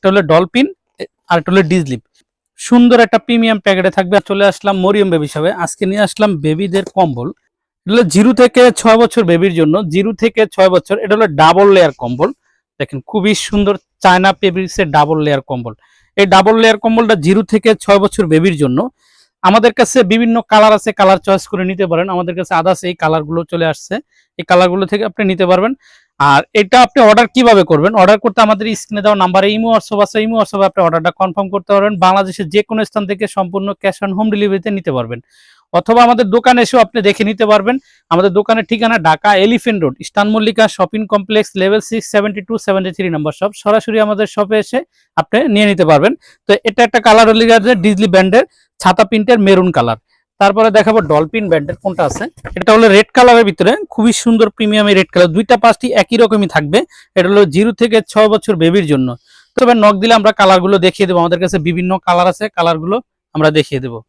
একটা হলো ডলফিন, আর একটা হলো ডিজলিপ। সুন্দর একটা প্রিমিয়াম প্যাকেটে থাকবে। চলে আসলাম মরিয়ম বেবি শপে। আজকে নিয়ে আসলাম বেবিদের কম্বল। এটা হলো 0 থেকে 6 বছর বেবির জন্য, 0 থেকে 6 বছর। এটা হলো ডাবল লেয়ার কম্বল। দেখেন খুবই সুন্দর চায়না ফেব্রিক্সের ডাবল লেয়ার কম্বল। এই ডাবল লেয়ার কম্বলটা 0 থেকে 6 বছর বেবির জন্য। আমাদের কাছে বিভিন্ন কালার আছে, কালার চয়েস করে নিতে পারেন। আমাদের কাছে আদার্স এই কালারগুলো চলে আসছে, এই কালারগুলো থেকে আপনি নিতে পারবেন। আর এটা আপনি অর্ডার কিভাবে করবেন? অর্ডার করতে আমাদের স্ক্রিনে দেওয়া নাম্বারে ইমো হোয়াটসঅ্যাপ আছে, ইমো হোয়াটসঅ্যাপে আপনি অর্ডারটা কনফার্ম করতে পারবেন। বাংলাদেশের যে কোনো স্থান থেকে সম্পূর্ণ ক্যাশ অন হোম ডেলিভারিতে নিতে পারবেন, অথবা আমাদের দোকানে এসেও আপনি দেখে নিতে পারবেন। আমাদের দোকানের ঠিকানা Dhaka elephant road, eastern Mallika shopping complex, level 6, 72, 73 নম্বর শপ। সরাসরি আমাদের শপে এসে আপনি নিয়ে নিতে পারবেন। তো এটা একটা কালার হলে ডিজলি ব্র্যান্ডের ছাতা প্রিন্টের মেরুন কালার। তারপরে দেখাবো ডলফিন ব্র্যান্ডের কোনটা আছে। এটা হলো রেড কালারের ভিতরে, খুবই সুন্দর প্রিমিয়াম রেড কালার। দুইটা পাঁচটি একই রকমই থাকবে। এটা হলো 0 থেকে 6 বছর বেবির জন্য। তবে নক দিলে আমরা কালারগুলো দেখিয়ে দেবো। আমাদের কাছে বিভিন্ন কালার আছে, কালারগুলো আমরা দেখিয়ে দেবো।